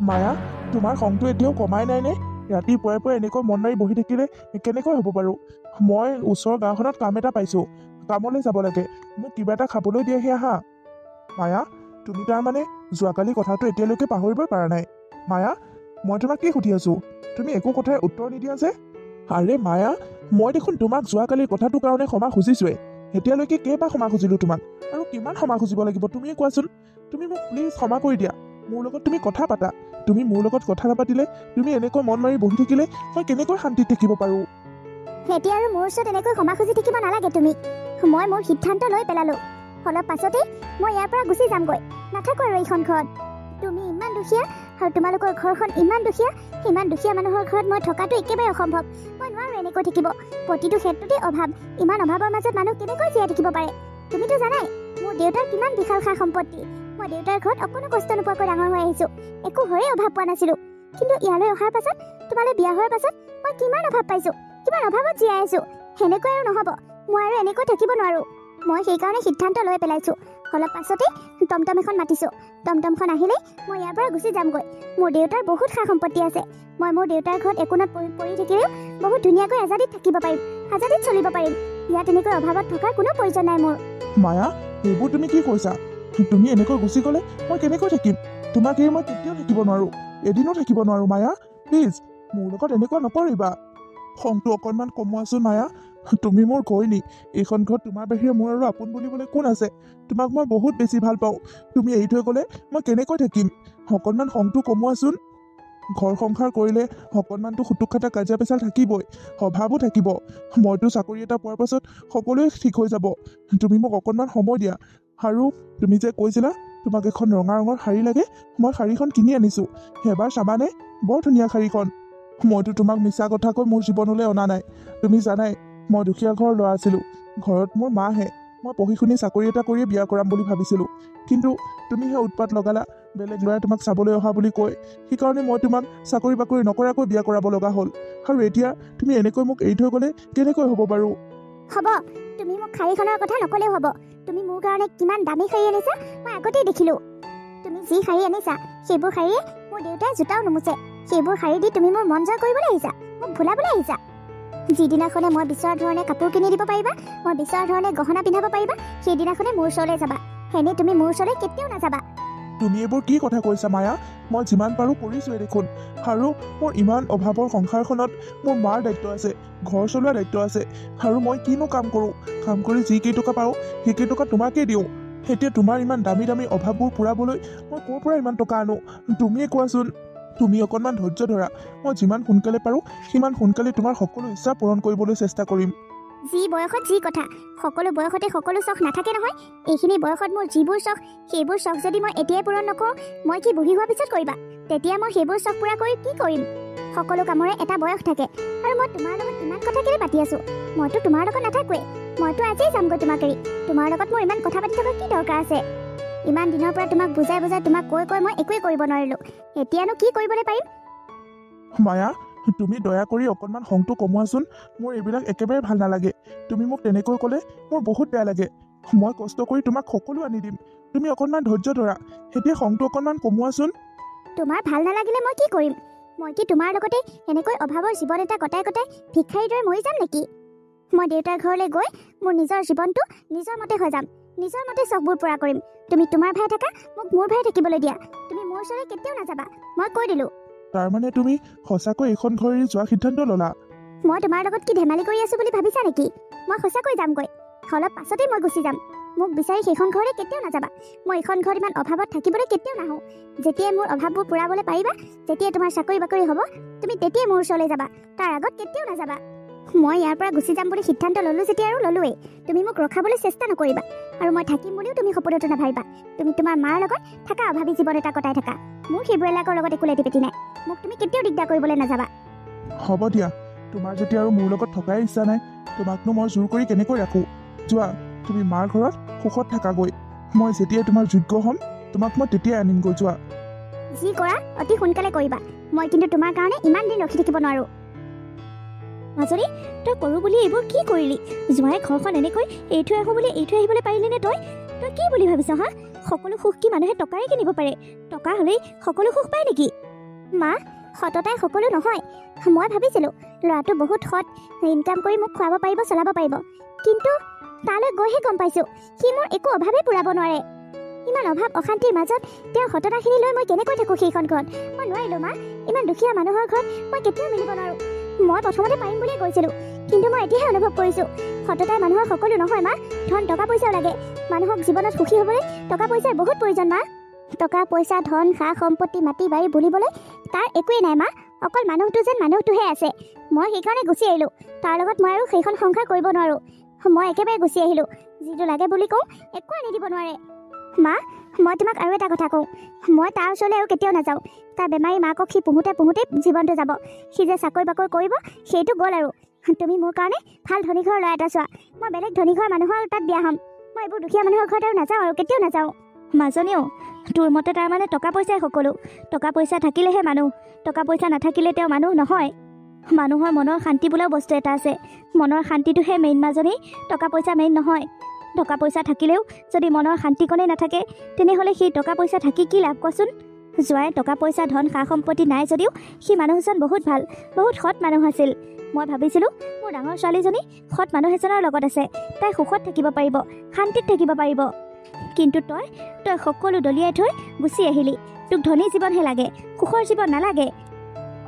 মায়া, তোমাৰ খংটো এতিয়াও কমাই নাই নে? ৰাতিপুৱাই পুৱাই এনেকৈ মন মাৰি বহি থাকিলে কেনেকৈ হ'ব বাৰু? মই ওচৰৰ গাঁওখনত কাম এটা পাইছোঁ, কামলৈ যাব লাগে। মোক কিবা এটা খাবলৈ দিয়াহি আহা। মায়া, তুমি তাৰমানে যোৱাকালি কথাটো এতিয়ালৈকে পাহৰিবই পৰা নাই। মায়া, মই তোমাক কি সুধি আছোঁ, তুমি একো কথাৰ উত্তৰ নিদিয়া যে? আৰে মায়া, মই দেখোন তোমাক যোৱাকালিৰ কথাটোৰ কাৰণে ক্ষমা খুজিছোৱেই। এতিয়ালৈকে কেইবাৰ ক্ষমা খুজিলোঁ তোমাক, আৰু কিমান ক্ষমা খুজিব লাগিব তুমিয়ে কোৱাচোন? তুমি মোক প্লিজ ক্ষমা কৰি দিয়া। মোৰ লগত তুমি কথা পাতা। তুমি মোৰ লগত কথা নাপাতিলে, তুমি এনেকৈ মন মাৰি বহি থাকিলে মই কেনেকৈ শান্তিত থাকিব পাৰোঁ? এতিয়া আৰু মোৰ ওচৰত এনেকৈ ক্ষমা খুজি থাকিব নালাগে তুমি। মই মোৰ সিদ্ধান্ত লৈ পেলালোঁ। অলপ পাছতেই মই ইয়াৰ পৰা গুচি যামগৈ, নাথাকোঁ আৰু এইখন ঘৰত। তুমি ইমান দুখীয়া, আৰু তোমালোকৰ ঘৰখন ইমান দুখীয়া। ইমান দুখীয়া মানুহৰ ঘৰত মই থকাটো একেবাৰে অসম্ভৱ। মই নোৱাৰোঁ এনেকৈ থাকিব। প্ৰতিটো ক্ষেত্ৰতেই অভাৱ। ইমান অভাৱৰ মাজত মানুহ কেনেকৈ জীয়াই থাকিব পাৰে? তুমিতো জানাই মোৰ দেউতাৰ কিমান বিশাল সা সম্পত্তি। মই দেউতাৰ ঘৰত অকণো কষ্ট নোপোৱাকৈ ডাঙৰ হৈ আহিছোঁ। একো হৈয়ে অভাৱ পোৱা নাছিলোঁ। কিন্তু ইয়ালৈ অহাৰ পাছত, তোমালৈ বিয়া হোৱাৰ পাছত মই কিমান অভাৱ পাইছোঁ, কিমান অভাৱত জীয়াই আছোঁ। সেনেকৈ আৰু নহ'ব। মই আৰু এনেকৈ থাকিব নোৱাৰোঁ। মই সেইকাৰণে সিদ্ধান্ত লৈ পেলাইছোঁ। অলপ পাছতেই টমটম এখন মাতিছোঁ। টমটমখন আহিলেই মই ইয়াৰ পৰা গুচি যামগৈ। মোৰ দেউতাৰ বহুত সা সম্পত্তি আছে। মই মোৰ দেউতাৰ ঘৰত একোনত পৰি থাকিলেও বহুত ধুনীয়াকৈ আজাদিত থাকিব পাৰিম, আজাদিত চলিব পাৰিম। ইয়াত এনেকৈ অভাৱত থকাৰ কোনো প্ৰয়োজন নাই মোৰ। মায়া, এইবোৰ তুমি কি কৈছা? তুমি এনেকৈ গুচি গ'লে মই কেনেকৈ থাকিম? তোমাক এৰি মই কেতিয়াও থাকিব নোৱাৰোঁ, এদিনো থাকিব নোৱাৰোঁ। মায়া, প্লিজ মোৰ লগত এনেকুৱা নকৰিবা। খংটো অকণমান কমোৱাচোন মায়া। তুমি মোৰ ঘৈণী। এইখন ঘৰত তোমাৰ বাহিৰে মোৰ আৰু আপোন বুলিবলৈ কোন আছে? তোমাক মই বহুত বেছি ভাল পাওঁ। তুমি এৰি থৈ গ'লে মই কেনেকৈ থাকিম? অকণমান খংটো কমোৱাচোন। ঘৰ সংসাৰ কৰিলে অকণমানতো খুটুক খাটা কাজিয়া পেচাল থাকিবই, অভাৱো থাকিব। মইতো চাকৰি এটা পোৱাৰ পাছত সকলোৱে ঠিক হৈ যাব। তুমি মোক অকণমান সময় দিয়া। আৰু তুমি যে কৈছিলা তোমাক এখন ৰঙা ৰঙৰ শাৰী লাগে, মই শাৰীখন কিনি আনিছোঁ। এবাৰ চাবানে? বৰ ধুনীয়া শাৰীখন। মইতো তোমাক মিছা কথা কৈ মোৰ জীৱনলৈ অনা নাই। তুমি জানাই মই দুখীয়া ঘৰৰ ল'ৰা আছিলোঁ। ঘৰত মোৰ মাহে। মই পঢ়ি শুনি চাকৰি এটা কৰিয়ে বিয়া কৰাম বুলি ভাবিছিলোঁ। কিন্তু তুমিহে উৎপাত লগালা, বেলেগ ল'ৰাই তোমাক চাবলৈ অহা বুলি কৈ। সেইকাৰণে মই তোমাক চাকৰি বাকৰি নকৰাকৈ বিয়া কৰাব লগা হ'ল। আৰু এতিয়া তুমি এনেকৈ মোক এৰি থৈ গ'লে কেনেকৈ হ'ব বাৰু? হ'ব, তুমি মোক শাৰীখনৰ কথা নকলেও হ'ব। তুমি মোৰ কাৰণে কিমান দামী শাৰী আনিছা মই আগতেই দেখিলোঁ। তুমি যি শাৰী আনিছা সেইবোৰ শাৰীয়ে মোৰ দেউতাই জোতাও নুমুচে। সেইবোৰ শাৰী দি তুমি মোৰ মন জয় কৰিবলৈ আহিছা, মোক ভুলাবলৈ আহিছা। যিদিনাখনে মই বিচৰা ধৰণে কাপোৰ কিনি দিব পাৰিবা, মই বিচৰা ধৰণে গহনা পিন্ধাব পাৰিবা, সেইদিনাখনে মোৰ ওচৰলৈ যাবা। এনেই তুমি মোৰ ওচৰলৈ কেতিয়াও নাযাবা। তুমি এইবোৰ কি কথা কৈছা মায়া? মই যিমান পাৰোঁ কৰিছোঁৱে দেখোন। আৰু মোৰ ইমান অভাৱৰ সংসাৰখনত মোৰ মাৰ দায়িত্ব আছে, ঘৰ চলোৱাৰ দায়িত্ব আছে। আৰু মই কিনো কাম কৰোঁ? কাম কৰি যি কেইটকা পাৰোঁ সেইকেইটকা তোমাকেই দিওঁ। এতিয়া তোমাৰ ইমান দামী দামী অভাৱবোৰ পূৰাবলৈ মই ক'ৰ পৰা ইমান টকা আনো? তুমিয়ে কোৱাচোন। তুমি অকণমান ধৈৰ্য ধৰা। মই যিমান সোনকালে পাৰোঁ সিমান সোনকালে তোমাৰ সকলো ইচ্ছা পূৰণ কৰিবলৈ চেষ্টা কৰিম। যি বয়সত যি কথা, সকলো বয়সতে সকলো চখ নাথাকে নহয়। এইখিনি বয়সত মোৰ যিবোৰ চখ, সেইবোৰ চখ যদি মই এতিয়াই পূৰণ নকৰোঁ, মই কি বুঢ়ী হোৱাৰ পিছত কৰিবা? তেতিয়া মই সেইবোৰ চখ পূৰা কৰি কি কৰিম? সকলো কামৰে এটা বয়স থাকে। আৰু মই তোমাৰ লগত ইমান কথা কেলৈ পাতি আছোঁ? মইতো তোমাৰ লগত নাথাকোৱেই। মইতো আজিয়ে যামগৈ তোমাক এৰি। তোমাৰ লগত মোৰ ইমান কথা পাতি থকাৰ কি দৰকাৰ আছে? ইমান দিনৰ পৰা তোমাক বুজাই বুজাই তোমাক কৈ কৈ মই একোৱেই কৰিব নোৱাৰিলোঁ। এতিয়ানো কি কৰিবলৈ পাৰিম? মায়া, তুমি দয়া কৰি অকণমান খংটো কমোৱাচোন। মোৰ এইবিলাক একেবাৰে ভাল নালাগে। তুমি মোক তেনেকৈ ক'লে মোৰ বহুত বেয়া লাগে। মই কষ্ট কৰি তোমাক সকলো আনি দিম। তুমি অকণমান ধৈৰ্য ধৰা। এতিয়া খংটো অকণমান কমোৱাচোন। তোমাৰ ভাল নালাগিলে মই কি কৰিম? মই কি তোমাৰ লগতে এনেকৈ অভাৱৰ জীৱন এটা কটাই কটাই ভিক্ষাৰীৰ দৰে মৰি যাম নেকি? মই দেউতাৰ ঘৰলৈ গৈ মোৰ নিজৰ জীৱনটো নিজৰ মতে হৈ যাম, নিজৰ মতে চখবোৰ পূৰা কৰিম। তুমি তোমাৰ ভাই থাকা, মোক মোৰ ভাই থাকিবলৈ দিয়া। তুমি মোৰ ওচৰলৈ কেতিয়াও নাযাবা, মই কৈ দিলোঁ। তাৰমানে তুমি সঁচাকৈ এইখন ঘৰ এৰি যোৱা সিদ্ধান্ত ল'লা? মই তোমাৰ লগত কি ধেমালি কৰি আছোঁ বুলি ভাবিছা নেকি? মই সঁচাকৈ যামগৈ। অলপ পাছতেই মই গুচি যাম। মোক বিচাৰি সেইখন ঘৰলৈ কেতিয়াও নাযাবা। মই এইখন ঘৰত ইমান অভাৱত থাকিবলৈ কেতিয়াও নাহোঁ। যেতিয়াই মোৰ অভাৱবোৰ পূৰাবলৈ পাৰিবা, যেতিয়াই তোমাৰ চাকৰি বাকৰি হ'ব, তুমি তেতিয়াই মোৰ ওচৰলৈ যাবা। তাৰ আগত কেতিয়াও নাযাবা। মই ইয়াৰ পৰা গুচি যাম বুলি সিদ্ধান্ত ল'লোঁ যেতিয়া আৰু ল'লোৱেই। তুমি মোক ৰখাবলৈ চেষ্টা নকৰিবা। আৰু মই থাকিম বুলিও তুমি সপোনতো নাভাবিবা। তুমি তোমাৰ মাৰ লগত থাকা, অভাৱী জীৱন এটা কটাই থাকা। মোৰ সেইবোৰবিলাকৰ লগত একো লেটি পেটি নাই। মোক তুমি কেতিয়াও দিগদাৰ কৰিবলৈ নাযাবা। হ'ব দিয়া, তোমাৰ যেতিয়া আৰু মোৰ লগত থকাই ইচ্ছা নাই, তোমাকনো মই জোৰ কৰি কেনেকৈ ৰাখোঁ? যোৱা, তুমি মাৰ ঘৰত সুখত থাকাগৈ। মই যেতিয়াই তোমাৰ যোগ্য হ'ম, তোমাক মই তেতিয়াই আনিমগৈ। যোৱা। যি কৰা অতি সোনকালে কৰিবা। মই কিন্তু তোমাৰ কাৰণে ইমান দিন ৰখি থাকিব নোৱাৰোঁ। মাজনী, তই কৰোঁ বুলি এইবোৰ কি কৰিলি? জোঁৱাই ঘৰখন এনেকৈ এৰি থৈ আহোঁ বুলি এৰি থৈ আহিবলৈ পাৰিলি নে তই? তই কি বুলি ভাবিছ হা? সকলো সুখ কি মানুহে টকাৰে কিনিব পাৰে? টকা হ'লেই সকলো সুখ পায় নেকি? মা, সততাই সকলো নহয়। মই ভাবিছিলোঁ ল'ৰাটো বহুত সৎ, ইনকাম কৰি মোক খুৱাব পাৰিব, চলাব পাৰিব। কিন্তু তালৈ গৈহে গম পাইছোঁ সি মোৰ একো অভাৱেই পূৰাব নোৱাৰে। ইমান অভাৱ অশান্তিৰ মাজত তেওঁৰ সততাখিনি লৈ মই কেনেকৈ থাকোঁ সেইখন ঘৰত? মই নোৱাৰিলোঁ মা। ইমান দুখীয়া মানুহৰ ঘৰত মই কেতিয়াও মিলিব নোৱাৰোঁ। মই প্ৰথমতে পাৰিম বুলিয়ে কৈছিলোঁ, কিন্তু মই এতিয়াহে অনুভৱ কৰিছোঁ সততাই মানুহৰ সকলো নহয় মা। ধন টকা পইচাও লাগে। মানুহক জীৱনত সুখী হ'বলৈ টকা পইচাৰ বহুত প্ৰয়োজন মা। টকা পইচা, ধন, সা সম্পত্তি, মাটি বাৰী বুলিবলৈ তাৰ একোৱেই নাই মা। অকল মানুহটো যেন মানুহটোহে আছে। মই সেইকাৰণে গুচি আহিলোঁ। তাৰ লগত মই আৰু সেইখন সংসাৰ কৰিব নোৱাৰোঁ। মই একেবাৰে গুচি আহিলোঁ। যিটো লাগে বুলি কওঁ একো আনি দিব নোৱাৰে। মা, মই তোমাক আৰু এটা কথা কওঁ, মই তাৰ ওচৰলৈ আৰু কেতিয়াও নাযাওঁ। তাৰ বেমাৰী মাকক সি পুহোঁতে জীৱনটো যাব। সি যে চাকৰি বাকৰি কৰিব সেইটো গ'ল আৰু। তুমি মোৰ কাৰণে ভাল ধনী ঘৰৰ ল'ৰা এটা চোৱা। মই বেলেগ ধনী ঘৰৰ মানুহৰ তাত বিয়া হ'ম। মই এইবোৰ দুখীয়া মানুহৰ ঘৰত আৰু নাযাওঁ আৰু কেতিয়াও নাযাওঁ। মাজনীও, তোৰ মতে তাৰমানে টকা পইচাই সকলো। টকা পইচা থাকিলেহে মানুহ, টকা পইচা নাথাকিলে তেওঁ মানুহ নহয়। মানুহৰ মনৰ শান্তি বোলাও বস্তু এটা আছে। মনৰ শান্তিটোহে মেইন মাজনী, টকা পইচা মেইন নহয়। টকা পইচা থাকিলেও যদি মনৰ শান্তিকণেই নাথাকে, তেনেহ'লে সেই টকা পইচা থাকি কি লাভ কোৱাচোন? জোঁৱাই টকা পইচা ধন সা সম্পত্তি নাই যদিও সি মানুহজন বহুত ভাল, বহুত সৎ মানুহ আছিল। মই ভাবিছিলোঁ মোৰ ডাঙৰ ছোৱালীজনী সৎ মানুহ এজনৰ লগত আছে, তাই সুখত থাকিব পাৰিব, শান্তিত থাকিব পাৰিব। কিন্তু তই সকলো দলিয়াই থৈ গুচি আহিলি। তোক ধনী জীৱনহে লাগে, সুখৰ জীৱন নালাগে।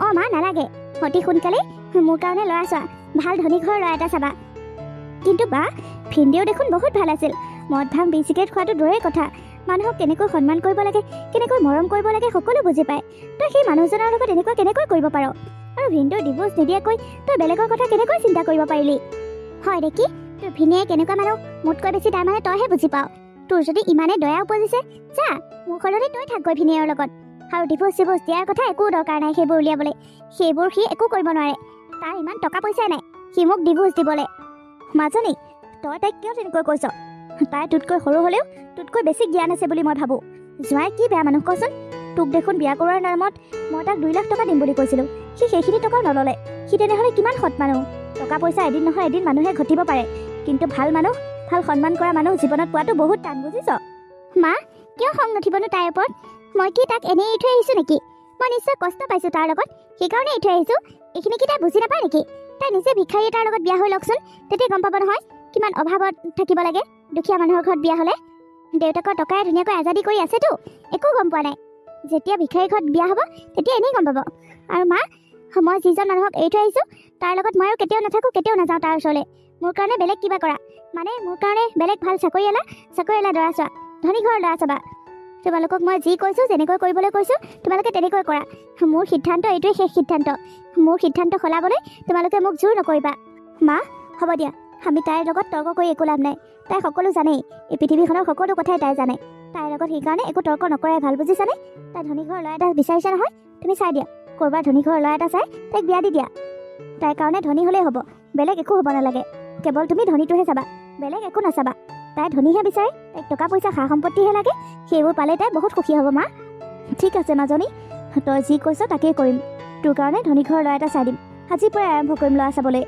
অঁ মা, নালাগে। অতি সোনকালেই মোৰ কাৰণে ল'ৰা চোৱা, ভাল ধনী ঘৰৰ ল'ৰা এটা চাবা। কিন্তু বা, ভিনদেউ দেখোন বহুত ভাল আছিল। মদ ভাং বিড়ি চিগাৰেট খোৱাটো দূৰৰে কথা, মানুহক কেনেকৈ সন্মান কৰিব লাগে, কেনেকৈ মৰম কৰিব লাগে সকলো বুজি পায়। তই সেই মানুহজনৰ লগত এনেকুৱা কেনেকৈ কৰিব পাৰ? আৰু ভিনদেউ ডিভোৰ্চ নিদিয়াকৈ তই বেলেগৰ কথা কেনেকৈ চিন্তা কৰিব পাৰিলি? হয় নেকি? তোৰ ভিনীয়ে কেনেকুৱা মানুহ মোতকৈ বেছি তাৰমানে তইহে বুজি পাৱ। তোৰ যদি ইমানে দয়া উপজিছে, যা মোৰ সলনি তই থাকগৈ ভিনীয়েৰ লগত। আৰু ডিভোৰ্চ চিভোৰ্চ দিয়াৰ কথা একো দৰকাৰ নাই সেইবোৰ উলিয়াবলৈ। সেইবোৰ সি একো কৰিব নোৱাৰে। তাৰ ইমান টকা পইচাই নাই সি মোক ডিভোৰ্চ দিবলৈ। মাজনী, তই তাইক কিয় তেনেকৈ কৈছ? তাই তোতকৈ সৰু হ'লেও তোতকৈ বেছি জ্ঞান আছে বুলি মই ভাবোঁ। জোঁৱাই কি বেয়া মানুহ কচোন? তোক দেখোন বিয়া কৰোৱাৰ নামত মই তাক 2 লাখ টকা দিম বুলি কৈছিলোঁ, সি সেইখিনি টকাও নল'লে। সি তেনেহ'লে কিমান সৎ মানুহ? টকা পইচা এদিন নহয় এদিন মানুহে ঘটিব পাৰে, কিন্তু ভাল মানুহ, ভাল সন্মান কৰা মানুহ জীৱনত পোৱাটো বহুত টান, বুজিছ? মা, কিয় খং নুঠিবনো তাইৰ ওপৰত? মই কি তাক এনেই এৰি থৈ আহিছোঁ নেকি? মই নিশ্চয় কষ্ট পাইছোঁ তাৰ লগত, সেইকাৰণে এৰি থৈ আহিছোঁ। এইখিনি কি তাই বুজি নাপায় নেকি? তাই নিজে ভিক্ষাৰী এটাৰ লগত বিয়া হৈ লওকচোন, তেতিয়া গম পাব নহয় কিমান অভাৱত থাকিব লাগে দুখীয়া মানুহৰ ঘৰত বিয়া হ'লে। দেউতাকৰ টকাৰে ধুনীয়াকৈ আজাদি কৰি আছেতো, একো গম পোৱা নাই। যেতিয়া ভিক্ষাৰী ঘৰত বিয়া হ'ব তেতিয়া এনেই গম পাব। আৰু মা, মই যিজন মানুহক এৰি থৈ আহিছোঁ তাৰ লগত মই আৰু কেতিয়াও নাথাকোঁ, কেতিয়াও নাযাওঁ তাৰ ওচৰলৈ। মোৰ কাৰণে বেলেগ কিবা কৰা, মানে মোৰ কাৰণে বেলেগ ভাল চাকৰিয়ালা ল'ৰা চোৱা, ধনী ঘৰৰ ল'ৰা চাবা। তোমালোকক মই যি কৈছোঁ, যেনেকৈ কৰিবলৈ কৈছোঁ তোমালোকে তেনেকৈ কৰা। মোৰ সিদ্ধান্ত এইটোৱে শেষ সিদ্ধান্ত। মোৰ সিদ্ধান্ত সলাবলৈ তোমালোকে মোক জোৰ নকৰিবা। মা, হ'ব দিয়া, আমি তাইৰ লগত তৰ্ক কৰি একো লাভ নাই। তাই সকলো জানেই, এই পৃথিৱীখনৰ সকলো কথাই তাই জানে। তাইৰ লগত সেইকাৰণে একো তৰ্ক নকৰাই ভাল, বুজিছানে? তাই ধনী ঘৰৰ ল'ৰা এটা বিচাৰিছে নহয়, তুমি চাই দিয়া। ক'ৰবাৰ ধনী ঘৰৰ ল'ৰা এটা চাই তাইক বিয়া দি দিয়া। তাইৰ কাৰণে ধনী হ'লেই হ'ব, বেলেগ একো হ'ব নালাগে। কেৱল তুমি ধনীটোহে চাবা, বেলেগ একো নাচাবা। তাই ধনীহে বিচাৰে, তাইক টকা পইচা সা সম্পত্তিহে লাগে। সেইবোৰ পালে তাই বহুত সুখী হ'ব। মা, ঠিক আছে মাজনী, তই যি কৈছ তাকেই কৰিম। তোৰ কাৰণে ধনী ঘৰৰ ল'ৰা এটা চাই দিম। আজিৰ পৰাই আৰম্ভ কৰিম ল'ৰা চাবলৈ।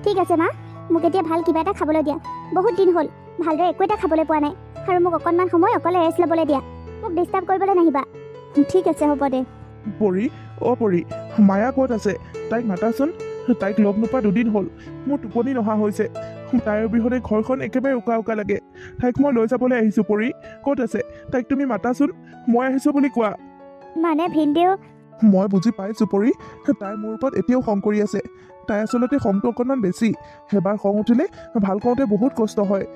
ঠিক আছে মা, মোক এতিয়া ভাল কিবা এটা খাবলৈ দিয়া। বহুত দিন হ'ল ভালদৰে একো এটা খাবলৈ পোৱা নাই। আৰু মোক অকণমান সময় অকলে ৰেষ্ট ল'বলৈ দিয়া। মোক ডিষ্টাৰ্ব কৰিবলৈ নাহিবা। ঠিক আছে, হ'ব দে। পৰি, অ' পৰি, মায়া ক'ত আছে? তাইক মাতাচোন। তাইক লগ নোপোৱা 2 দিন হ'ল। মোৰ টোপনি নহা হৈছে। তাইৰ অবিহনে ঘৰখন একেবাৰে উকা উকা লাগে। তাইক মই লৈ যাবলৈ আহিছোঁ। পৰি ক'ত আছে? তাইক তুমি মাতাচোন। মই আহিছোঁ বুলি কোৱা। মানে ভিনদেউ? মই বুজি পাইছোঁ পৰি, তাই মোৰ ওপৰত এতিয়াও খং কৰি আছে। তাই আচলতে খংটো অকণমান বেছি। সেইবাৰ খং উঠিলে ভাল কৰোঁতে বহুত কষ্ট হয়,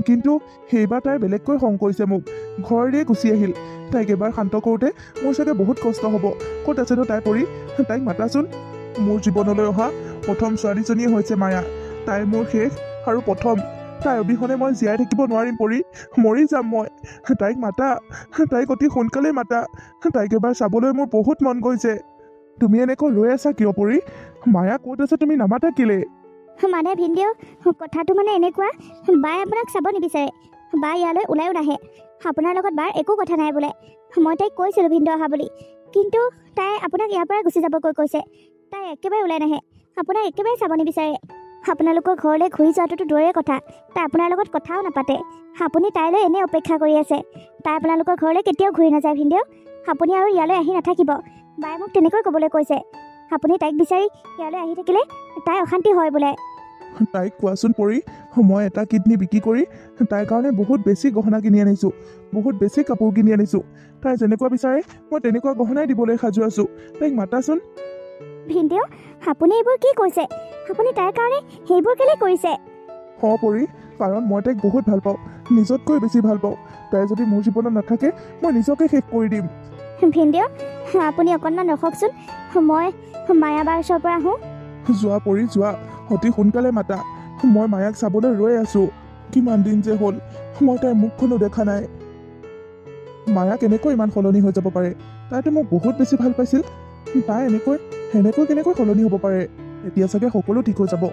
কিন্তু সেইবাৰ তাই বেলেগকৈ খং কৰিছে মোক। ঘৰৰে গুচি আহিল। তাইক এবাৰ শান্ত কৰোঁতে মোৰ চাগে বহুত কষ্ট হ'ব। ক'ত আছেনো তাই? পৰি, তাইক মাতাচোন। মোৰ জীৱনলৈ অহা প্ৰথম ছোৱালীজনীয়ে হৈছে মায়া। তাই মোৰ শেষ আৰু প্ৰথম। তাই অবিহনে মই জীয়াই থাকিব নোৱাৰিম। পৰি, মৰি যাম মই। তাইক মাতা, তাইক অতি সোনকালেই মাতা। তাইক এবাৰ চাবলৈ মোৰ বহুত মন গৈছে। তুমি এনেকৈ ৰৈ আছা কিয় পৰি? মায়া ক'ত আছে? তুমি নামাতা কেলে? মানে ভিনদেউ, কথাটো মানে এনেকুৱা, বাই আপোনাক চাব নিবিচাৰে। বা ইয়ালৈ ওলায়ো নাহে। আপোনাৰ লগত বাৰ একো কথা নাই বোলে। মই তাইক কৈছিলোঁ ভিনদেউ অহা বুলি, কিন্তু তাই আপোনাক ইয়াৰ পৰা গুচি যাবকৈ কৈছে। তাই একেবাৰে ওলাই নাহে, আপোনাক একেবাৰে চাব নিবিচাৰে। আপোনালোকৰ ঘৰলৈ ঘূৰি যোৱাটোতো দূৰৰে কথা, তাই আপোনাৰ লগত কথাও নাপাতে। আপুনি তাইলৈ এনেই অপেক্ষা কৰি আছে। তাই আপোনালোকৰ ঘৰলৈ কেতিয়াও ঘূৰি নাযায় ভিনদেউ। আপুনি আৰু ইয়ালৈ আহি নাথাকিব। বায়ে মোক তেনেকৈ ক'বলৈ কৈছে। আপুনি তাইক বিচাৰি ইয়ালৈ আহি থাকিলে তাই অশান্তি হয় বোলে। তাইক কোৱাচোন পৰি, মই এটা কিডনী বিক্ৰী কৰি তাইৰ কাৰণে বহুত বেছি গহনা কিনি আনিছোঁ, বহুত বেছি কাপোৰ কিনি আনিছোঁ। তাই যেনেকুৱা বিচাৰে মই তেনেকুৱা গহনাই দিবলৈ সাজু আছোঁ। তাইক মাতাচোন। ভিনদেউ, আপুনি এইবোৰ কি কৈছে? আপুনি তাইৰ কাৰণে সেইবোৰ কেলৈ কৰিছে? পৰি, কাৰণ মই তাইক বহুত ভাল পাওঁ, নিজতকৈ বেছি ভাল পাওঁ। তাই যদি মোৰ জীৱনত নাথাকে মই নিজকে শেষ কৰি দিম। ভিনদেউ, আপুনি অকণমান ৰখকচোন, মই মায়াবাৰ ওচৰৰ পৰা আহোঁ। যোৱা পৰি যোৱা, অতি সোনকালে মাতা। মই মায়াক চাবলৈ ৰৈ আছোঁ। কিমান দিন যে হ'ল মই তাইৰ মুখখনো দেখা নাই। মায়া কেনেকৈ ইমান সলনি হৈ যাব পাৰে? তাইতো মোক বহুত বেছি ভাল পাইছিল। তাই এনেকৈ কেনেকৈ সলনি হ'ব পাৰে? এতিয়া চাগে সকলো ঠিক হৈ যাব।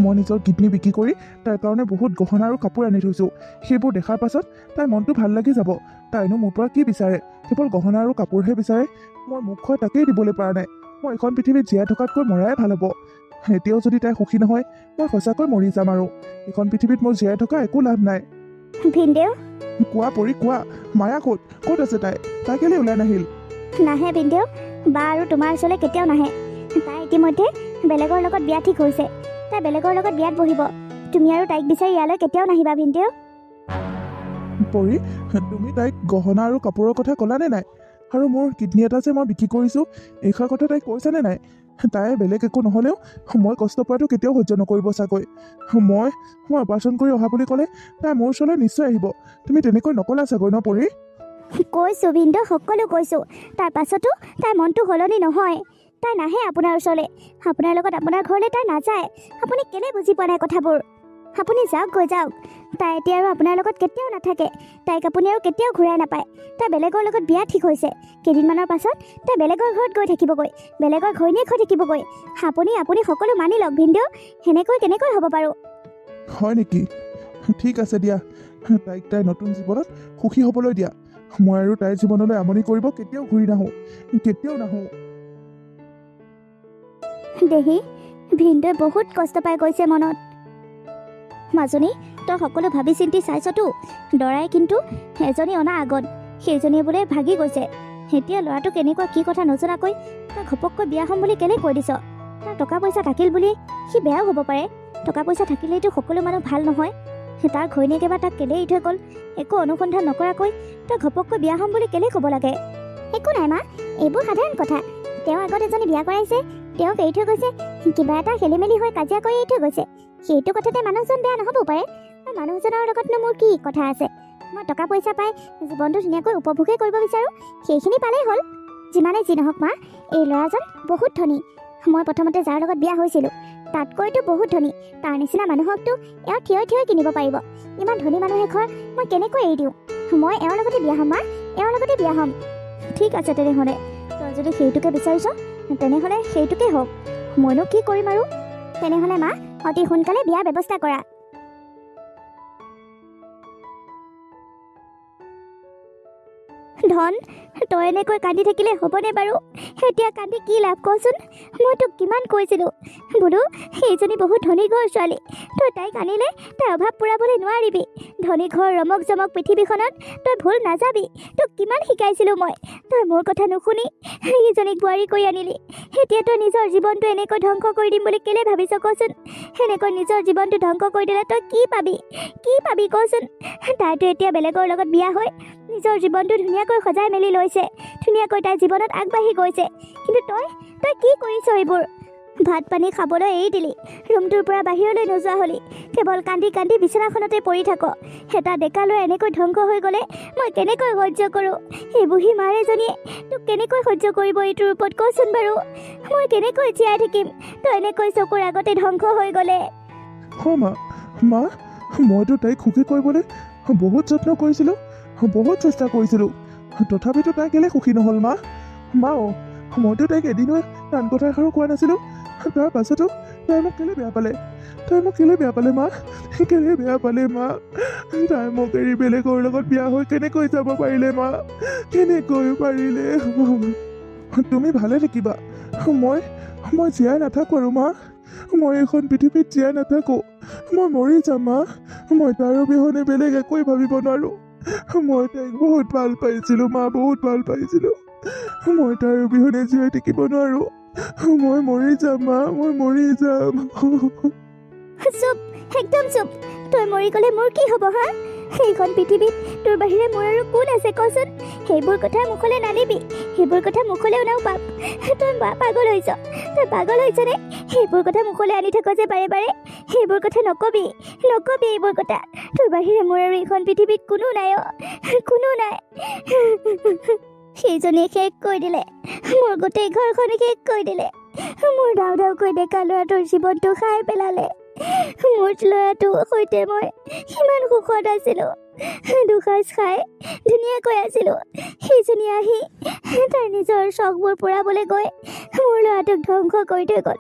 মই নিজৰ কিডনী বিক্ৰী কৰি তাইৰ কাৰণে বহুত গহনা আৰু কাপোৰ আনি থৈছোঁ। সেইবোৰ দেখাৰ পাছত তাইৰ মনটো ভাল লাগি যাব। তাইনো মোৰ পৰা কি বিচাৰে? কেৱল গহনা আৰু কাপোৰহে বিচাৰে। মই মুখ হয় তাকেই দিবলৈ পৰা নাই। মই এইখন পৃথিৱীত জীয়াই থকাতকৈ মৰাই ভাল হ'ব। এতিয়াও যদি তাই সুখী নহয় মই সঁচাকৈ মৰি যাম। আৰু এইখন পৃথিৱীত মোৰ জীয়াই থকা একো লাভ নাই। ভিনদেউ, কোৱা পৰি কোৱা, মায়া ক'ত আছে? তাই কেলৈ ওলাই নাহিল? নাহে ভিনদেউ, বা আৰু তোমাৰ ওচৰলৈ কেতিয়াও নাহে। তাই ইতিমধ্যে বেলেগৰ লগত বিয়া ঠিক হৈছে। তাই বেলেগৰ লগত বিয়াত বহিব। তুমি আৰু তাইক বিচাৰি ইয়ালৈ কেতিয়াও নাহিবা ভিনদেউ। পৰি, তুমি তাইক গহনা আৰু কাপোৰৰ কথা ক'লানে নাই? আৰু মোৰ কিডনী এটা যে মই বিক্ৰী কৰিছোঁ এইষাৰ কথা তাইক কৈছানে নাই? তাই বেলেগ একো নহ'লেও মই কষ্ট পোৱাটো কেতিয়াও সহ্য নকৰিব চাগৈ। মই অপাৰেশ্যন কৰি অহা বুলি ক'লে তাই মোৰ ওচৰলৈ নিশ্চয় আহিব। তুমি তেনেকৈ নক'লা চাগৈ ন পৰি? কৈছোঁ ভিনদেউ, সকলো কৈছোঁ। তাৰ পাছতো তাইৰ মনটো সলনি নহয়। তাই নাহে আপোনাৰ ওচৰলৈ। আপোনাৰ লগত আপোনাৰ ঘৰলৈ তাই নাযায়। আপুনি কেলে বুজি পোৱা নাই কথাবোৰ? আপুনি যাওক, গৈ যাওক। তাই এতিয়া আৰু আপোনাৰ লগত কেতিয়াও নাথাকে। তাইক আপুনি আৰু কেতিয়াও ঘূৰাই নাপায়। তাই বেলেগৰ লগত বিয়া ঠিক হৈছে। কেইদিনমানৰ পাছত তাই বেলেগৰ ঘৰত গৈ থাকিবগৈ, বেলেগৰ ঘৈণীয়েক হৈ থাকিবগৈ। আপুনি সকলো মানি লওক ভিনদেউ। সেনেকৈ কেনেকৈ হ'ব বাৰু? হয় নেকি? ঠিক আছে দিয়া, তাইক তাইৰ নতুন জীৱনত সুখী হ'বলৈ দিয়া। মই আৰু তাইৰ জীৱনলৈ আমনি কৰিব কেতিয়াও ঘূৰি নাহোঁ। দেহি, ভিনদেউৱে বহুত কষ্ট পাই গৈছে মনত। মাজনী, তই সকলো ভাবি চিন্তি চাইছতো। দৰাই কিন্তু এজনী অনা আগত সেইজনীয়ে বোলে ভাগি গৈছে। এতিয়া ল'ৰাটো কেনেকুৱা কি কথা নজনাকৈ তই ঘপককৈ বিয়া হ'ম বুলি কেলে কৈ দিছ? তাৰ টকা পইচা থাকিল বুলি সি বেয়াও হ'ব পাৰে। টকা পইচা থাকিলেইতো সকলো মানুহ ভাল নহয়। তাৰ ঘৈণীয়েকে বা তাক কেলে এৰি থৈ গ'ল? একো অনুসন্ধান নকৰাকৈ তই ঘপককৈ বিয়া হ'ম বুলি কেলে ক'ব লাগে? একো নাই মা, এইবোৰ সাধাৰণ কথা। তেওঁ আগত এজনী বিয়া কৰাইছে, তেওঁক এৰি থৈ গৈছে। কিবা এটা খেলি মেলি হৈ কাজিয়া কৰি এৰি থৈ গৈছে। সেইটো কথাতে মানুহজন বেয়া নহ'বও পাৰে। মানুহজনৰ লগতনো মোৰ কি কথা আছে? মই টকা পইচা পাই জীৱনটো ধুনীয়াকৈ উপভোগেই কৰিব বিচাৰোঁ। সেইখিনি পালেই হ'ল। যিমানেই যি নহওক মা, এই ল'ৰাজন বহুত ধনী। মই প্ৰথমতে যাৰ লগত বিয়া হৈছিলোঁ তাতকৈতো বহুত ধনী। তাৰ নিচিনা মানুহকতো এওঁ থিয় কিনিব পাৰিব। ইমান ধনী মানুহ এঘৰ মই কেনেকৈ এৰি দিওঁ? মই এওঁৰ লগতে বিয়া হ'ম মা, এওঁৰ লগতে বিয়া হ'ম। ঠিক আছে তেনেহ'লে, তই যদি সেইটোকে বিচাৰিছ তেনেহ'লে সেইটোকে হওক। মইনো কি কৰিম আৰু? তেনেহ'লে মা, অতি সোনকালে বিয়াৰ ব্যৱস্থা কৰা। ধন, তই এনেকৈ কান্দি থাকিলে হ'বনে বাৰু? এতিয়া কান্দি কি লাভ কচোন? মই তোক কিমান কৈছিলোঁ বোলো সেইজনী বহুত ধনী ঘৰ ছোৱালী। তই তাইক আনিলে তাই অভাৱ পূৰাবলৈ নোৱাৰিবি। ধনী ঘৰ ৰমক জমক পৃথিৱীখনত তই ভুল নাযাবি। তোক কিমান শিকাইছিলোঁ মই। তই মোৰ কথা নুশুনি সেইজনীক বোৱাৰী কৰি আনিলি। এতিয়া তই নিজৰ জীৱনটো এনেকৈ ধ্বংস কৰি দিম বুলি কেলে ভাবিছ কচোন? সেনেকৈ নিজৰ জীৱনটো ধ্বংস কৰি দিলে তই কি পাবি কচোন? তাইতো এতিয়া বেলেগৰ লগত বিয়া হৈ নিজৰ জীৱনটো ধুনীয়াকৈ সজাই মেলি লৈছে। ধুনীয়াকৈ তাইৰ জীৱনত আগবাঢ়ি গৈছে। কিন্তু তই কি কৰিছ এইবোৰ? ভাত পানী খাবলৈ এৰি দিলি, ৰুমটোৰ পৰা বাহিৰলৈ নোযোৱা হ'লি, কেৱল কান্দি কান্দি বিচনাখনতে পৰি থাক। এটা ডেকা ল'ৰা এনেকৈ ধ্বংস হৈ গ'লে মই কেনেকৈ সহ্য কৰোঁ? এই বুঢ়ী মাৰ এজনীয়ে তোক কেনেকৈ সহ্য কৰিব এইটোৰ ওপৰত কচোন বাৰু? মই কেনেকৈ জীয়াই থাকিম তই এনেকৈ চকুৰ আগতে ধ্বংস হৈ গ'লে? মা, মইতো তাইক সুখী কৰিবলৈ বহুত যত্ন কৰিছিলোঁ, বহুত চেষ্টা কৰিছিলোঁ। তথাপিতো তাই কেলে সুখী নহ'ল মা? মইতো তাইক এদিনো টান কথা এষাৰো কোৱা নাছিলোঁ। তাৰ পাছতো তাই মোক কেলে বেয়া পালে? মা? কেলে বেয়া পালে মা? তাই মোক এৰি বেলেগৰ লগত বিয়া হৈ কেনেকৈ যাব পাৰিলে মা? কেনেকৈ পাৰিলে? তুমি ভালে থাকিবা। মই জীয়াই নাথাকোঁ আৰু মা। মই এইখন পৃথিৱীত জীয়াই নাথাকোঁ। মই মৰি যাম মা। মই তাৰ অবিহনে বেলেগ একোৱেই ভাবিব নোৱাৰোঁ। মই তাইক বহুত ভাল পাইছিলোঁ মা, বহুত ভাল পাইছিলোঁ। মই তাৰ অবিহনে জীয়াই থাকিব নোৱাৰো। মই মৰি যাম মা, মই মৰি যাম। চুপ, একদম চুপ। তই মৰি গ'লে মোৰ কি হ'ব হা? এইখন পৃথিৱীত তোৰ বাহিৰে মোৰ আৰু কোন আছে কচোন? সেইবোৰ কথা মুখলৈ নানিবি, সেইবোৰ কথা মুখলৈ অনাও পাপ। তই পাগল হৈছ, তই পাগল হৈছনে? সেইবোৰ কথা মুখলৈ আনি থাক যে বাৰে বাৰে। সেইবোৰ কথা নকবি, নকবি এইবোৰ কথা। তোৰ বাহিৰে মোৰ আৰু এইখন পৃথিৱীত কোনো নাই, কোনো নাই। সেইজনীয়ে শেষ কৰি দিলে, মোৰ গোটেই ঘৰখনে শেষ কৰি দিলে। মোৰ ডাউ ডাউকৈ ডেকা ল'ৰাটোৰ জীৱনটো খাই পেলালে। মোৰ ল'ৰাটোৰ সৈতে মই সিমান সুখত আছিলোঁ, দুসাঁজ খাই ধুনীয়াকৈ আছিলোঁ। সেইজনী আহি তাৰ নিজৰ চখবোৰ পূৰাবলৈ গৈ মোৰ ল'ৰাটোক ধ্বংস কৰি থৈ গ'ল,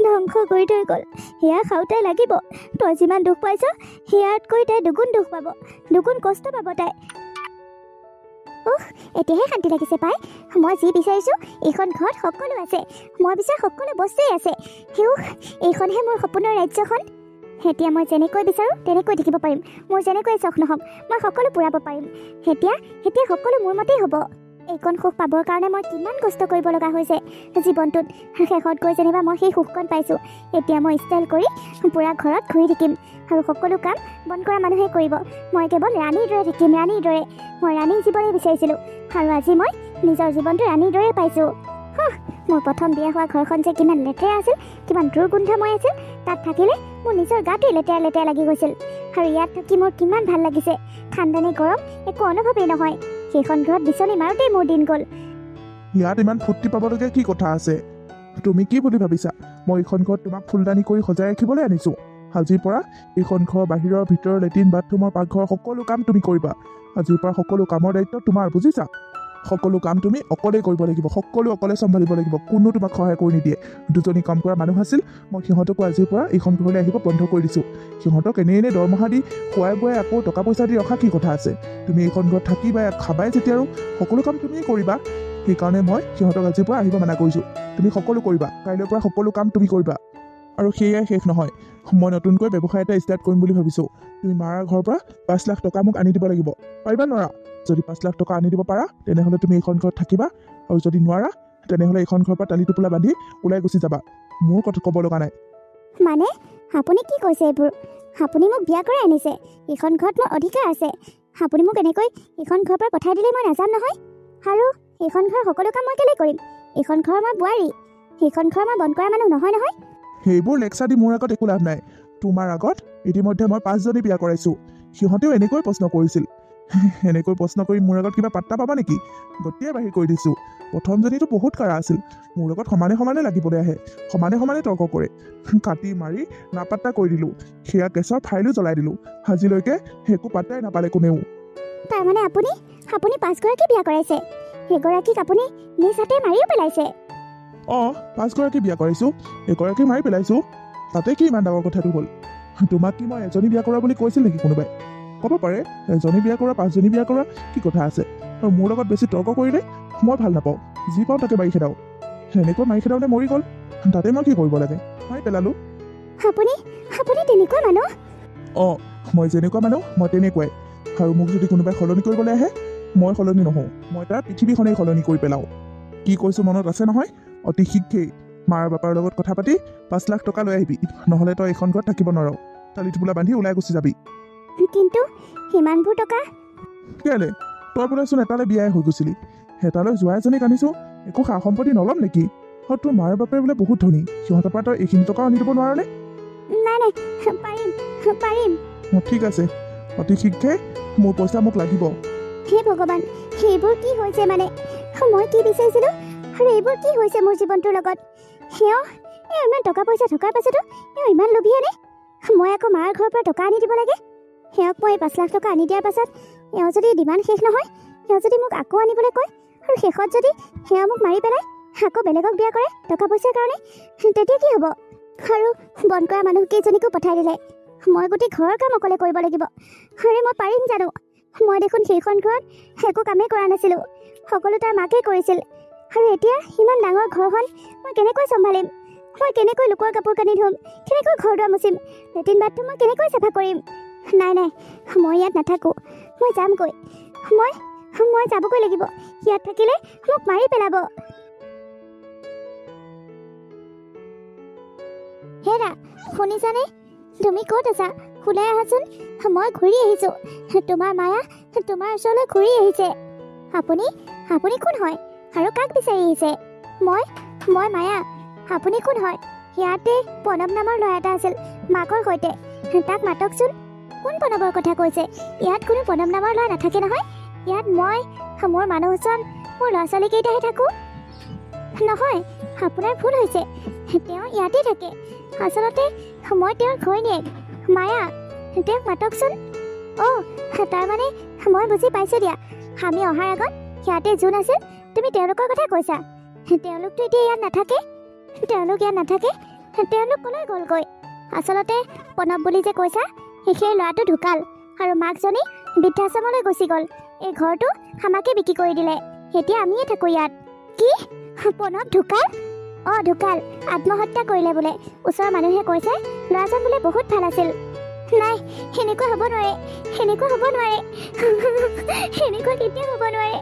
ধ্বংস কৰি থৈ গ'ল। সেয়া খাওঁতাই লাগিব। তই যিমান দুখ পাইছ, সেয়াতকৈ তাই দুগুণ দুখ পাব, দুগুণ কষ্ট পাব তাই। এতিয়াহে শান্তি লাগিছে পাই। মই যি বিচাৰিছোঁ এইখন ঘৰত সকলো আছে, মই বিচৰা সকলো বস্তুৱেই আছে। সেও এইখনহে মোৰ সপোনৰ ৰাজ্যখন। এতিয়া মই যেনেকৈ বিচাৰোঁ তেনেকৈ থাকিব পাৰিম। মোৰ যেনেকৈ চখ নহওক মই সকলো পূৰাব পাৰিম। এতিয়া সকলো মোৰ মতেই হ'ব। এইকণ সুখ পাবৰ কাৰণে মই কিমান কষ্ট কৰিব লগা হৈছে জীৱনটোত। শেষত গৈ যেনিবা মই সেই সুখকণ পাইছোঁ। এতিয়া মই ষ্টাইল কৰি পূৰা ঘৰত ঘূৰি থাকিম আৰু সকলো কাম বন কৰা মানুহে কৰিব। মই কেৱল ৰাণীৰ দৰে থাকিম, ৰাণীৰ দৰে। মই ৰাণীৰ জীৱনেই বিচাৰিছিলোঁ আৰু আজি মই নিজৰ জীৱনটো ৰাণীৰ দৰে পাইছোঁ। মোৰ প্ৰথম বিয়া হোৱা ঘৰখন যে কিমান লেতেৰা আছিল, কিমান দুৰ্গোন্ধময় আছিল। তাত থাকিলে মোৰ নিজৰ গাটোৱে লেতেৰা লেতেৰা লাগি গৈছিল। আৰু ইয়াত থাকি মোৰ কিমান ভাল লাগিছে। ঠাণ্ডা নে গৰম একো অনুভৱেই নহয়। সেইখন ঘৰত বিচনী মাৰোঁতেই মোৰ দিন গ'ল। ইয়াত ইমান ফূৰ্তি পাবলগীয়া কি কথা আছে? তুমি কি বুলি ভাবিছা মই এইখন ঘৰত তোমাক ফুলদানি কৰি সজাই ৰাখিবলৈ আনিছোঁ? আজিৰ পৰা এইখন ঘৰ বাহিৰৰ ভিতৰৰ লেট্ৰিন বাথৰুমৰ পাকঘৰৰ সকলো কাম তুমি কৰিবা। আজিৰ পৰা সকলো কামৰ দায়িত্ব তোমাৰ, বুজিছা? সকলো কাম তুমি অকলেই কৰিব লাগিব, সকলো অকলে চম্ভালিব লাগিব। কোনো তোমাক সহায় কৰি নিদিয়ে। দুজনী কাম কৰা মানুহ আছিল, মই সিহঁতকো আজিৰ পৰা এইখন ঘৰলৈ আহিব বন্ধ কৰি দিছোঁ। সিহঁতক এনেই দৰমহা দি খোৱাই বোৱাই আকৌ টকা পইচা দি ৰখা কি কথা আছে? তুমি এইখন ঘৰত থাকিবা, খাবাই যেতিয়া আৰু সকলো কাম তুমিয়ে কৰিবা। সেইকাৰণে মই সিহঁতক আজিৰ পৰা আহিব মানা কৰিছোঁ। তুমি সকলো কৰিবা, কাইলৈৰ পৰা সকলো কাম তুমি কৰিবা। আৰু সেয়াই শেষ নহয়, মই নতুনকৈ ব্যৱসায় এটা ষ্টাৰ্ট কৰিম বুলি ভাবিছোঁ। তুমি মাৰ ঘৰৰ পৰা 5 লাখ টকা মোক আনি দিব লাগিব। পাৰিবা নোৱাৰা? যদি 5 লাখ টকা আনি দিব পাৰা তেনেহ'লে তুমি এইখন ঘৰত থাকিবা, আৰু যদি নোৱাৰা তেনেহ'লে এইখন ঘৰৰ পৰা টালি টোপোলা বান্ধি ওলাই গুচি যাবা। মোৰ কথা ক'ব লগা নাই। মানে আপুনি কি কৈছে এইবোৰ? আপুনি মোক বিয়া কৰাই আনিছে, এইখন ঘৰত মোৰ অধিকাৰ আছে। আপুনি মোক এনেকৈ এইখন ঘৰৰ পৰা পঠাই দিলে মই নাযাম নহয়। আৰু এইখন ঘৰৰ সকলো কাম মই কেলৈ কৰিম? এইখন ঘৰৰ মই বোৱাৰী, সেইখন ঘৰৰ মই বন্ধ কৰা মানুহ নহয় নহয়। সেইবোৰ লেকচাৰ দি মোৰ আগত একো লাভ নাই। তোমাৰ আগত ইতিমধ্যে মই 5জনী বিয়া কৰাইছোঁ। সিহঁতেও এনেকৈ প্ৰশ্ন কৰিছিল। এনেকৈ প্ৰশ্ন কৰি মোৰ আগত কিবা পাত্তা পাবা নেকি? গোটেই বাহিৰ কৰি দিছোঁ। প্ৰথমজনীতো বহুত কাৰা আছিল, মোৰ লগত সমানে সমানে লাগিবলৈ আহে, সমানে সমানে তৰ্ক কৰে। কাটি মাৰি নাপাত্তা কৰি দিলোঁ। সেয়া গেছৰ ফাইলো জ্বলাই দিলোঁ। আজিলৈকে একো পাত্তাই নাপালে কোনেও। তাৰমানে আপুনি 5গৰাকী বিয়া কৰাইছে, সেইগৰাকীক আপুনি নিজ হাতে মাৰিও পেলাইছে। 5গৰাকী বিয়া কৰাইছোঁ, এগৰাকী মাৰি পেলাইছোঁ। তাতে কি ইমান ডাঙৰ কথাটো হ'ল? তোমাক কি মই এজনী বিয়া কৰা বুলি কৈছিল নেকি কোনোবাই? ক'ব পাৰে এজনী বিয়া কৰা, 5জনী বিয়া কৰা, কি কথা আছে? আৰু মোৰ লগত বেছি তৰ্ক কৰিলে মই ভাল নাপাওঁ। যি পাওঁ তাকে মাৰি খেদাওঁ। সেনেকৈ মাৰি খেদাওঁতে মৰি গ'ল, তাতে মই কি কৰিব লাগে? মাৰি পেলালোঁ। আপুনি তেনেকুৱা মানুহ? মই যেনেকুৱা মানুহ মই তেনেকুৱাই। আৰু মোক যদি কোনোবাই সলনি কৰিবলৈ আহে মই সলনি নহওঁ, মই তাৰ পৃথিৱীখনেই সলনি কৰি পেলাওঁ। কি কৈছোঁ মনত আছে নহয়? অতি শীঘ্ৰেই মাৰ বাপাৰ লগত কথা পাতি 5 লাখ টকা লৈ আহিবি, নহ'লে তই এইখন ঘৰত থাকিব নোৱাৰ। টালি টোপোলা বান্ধি ওলাই গুচি যাবি। কিন্তু সিমানবোৰ টকা কেলে? তই বোলেচোন এটালৈ বিয়াই হৈ গৈছিলি। এটালৈ যোৱা এজনীক আনিছোঁ, একো সা সম্পত্তি নল'ম নেকি? আৰু তোৰ মাৰ বাপে বোলে বহুত ধনী, সিহঁতৰ পৰা তই এইখিনি টকা আনি দিব নোৱাৰনে? নাই পাৰিম। ঠিক আছে, অতি শীঘ্ৰে মোৰ পইচা মোক লাগিব। হে ভগৱান, সেইবোৰ কি হৈছে? মানে মই কি বিচাৰিছিলোঁ আৰু এইবোৰ কি হৈছে মোৰ জীৱনটোৰ লগত? এওঁ ইমান টকা পইচা থকাৰ পাছতো এওঁ ইমান লোভীয়েনে? মই আকৌ মাৰ ঘৰৰ পৰা টকা আনি দিব লাগে। সেয়াক মই 5 লাখ টকা আনি দিয়াৰ পাছত এওঁ যদি ডিমাণ্ড শেষ নহয়, এওঁ যদি মোক আকৌ আনিবলৈ কয়, আৰু শেষত যদি সেয়া মোক মাৰি পেলাই আকৌ বেলেগক বিয়া কৰে টকা পইচাৰ কাৰণে, তেতিয়া কি হ'ব? আৰু বন্ধ কৰা মানুহকেইজনীকো পঠাই দিলে। মই গোটেই ঘৰৰ কাম অকলে কৰিব লাগিব। আৰে মই পাৰিম জানো? মই দেখোন সেইখন ঘৰত একো কামেই কৰা নাছিলোঁ, সকলো তাৰ মাকেই কৰিছিল। আৰু এতিয়া ইমান ডাঙৰ ঘৰখন মই কেনেকৈ চম্ভালিম? মই কেনেকৈ লোকৰ কাপোৰ কানি ধুম? কেনেকৈ ঘৰ দুৱাৰ মুচিম? লেট্ৰিন বাথৰুম মই কেনেকৈ চাফা কৰিম? নাই মই ইয়াত নাথাকোঁ, মই যামগৈ। মই যাবগৈ লাগিব। ইয়াত থাকিলে মোক মাৰি পেলাব। হেৰা, শুনিছানে? তুমি ক'ত আছা? ওলাই আহাচোন। মই ঘূৰি আহিছোঁ। তোমাৰ মায়া তোমাৰ ওচৰলৈ ঘূৰি আহিছে। আপুনি আপুনি কোন হয় আৰু কাক বিচাৰি আহিছে? মই মায়া। আপুনি কোন হয়? ইয়াতে প্ৰণৱ নামৰ ল'ৰা এটা আছিল মাকৰ সৈতে। তাক মাতকচোন। কোন প্ৰণৱৰ কথা কৈছে? ইয়াত কোনো প্ৰণৱ নামৰ ল'ৰা নাথাকে নহয়। ইয়াত মই, মোৰ মানুহজন, মোৰ ল'ৰা ছোৱালীকেইটাহে থাকোঁ। নহয়, আপোনাৰ ভুল হৈছে। তেওঁ ইয়াতেই থাকে। আচলতে মই তেওঁৰ ঘৈণীয়েক মায়া। তেওঁক মাতকচোন। অঁ, তাৰমানে মই বুজি পাইছোঁ দিয়া। আমি অহাৰ আগত ইয়াতে যোন আছিল তুমি তেওঁলোকৰ কথা কৈছা। তেওঁলোকতো এতিয়া ইয়াত নাথাকে। তেওঁলোক ইয়াত নাথাকে। তেওঁলোক ক'লৈ গ'লগৈ? আচলতে প্ৰণৱ বুলি যে কৈছা, সেই ল'ৰাটো ঢুকাল আৰু মাকজনী বৃদ্ধাশ্ৰমলৈ গুচি গ'ল। এই ঘৰটো আমাকে বিক্ৰী কৰি দিলে। এতিয়া আমিয়ে থাকোঁ ইয়াত। কি? প্ৰণৱ ঢুকাল? অঁ, ঢুকাল। আত্মহত্যা কৰিলে বোলে। ওচৰৰ মানুহে কৈছে ল'ৰাজন বোলে বহুত ভাল আছিল। নাই, সেনেকুৱা হ'ব নোৱাৰে। সেনেকুৱা হ'ব নোৱাৰে। সেনেকুৱা কেতিয়াও হ'ব নোৱাৰে।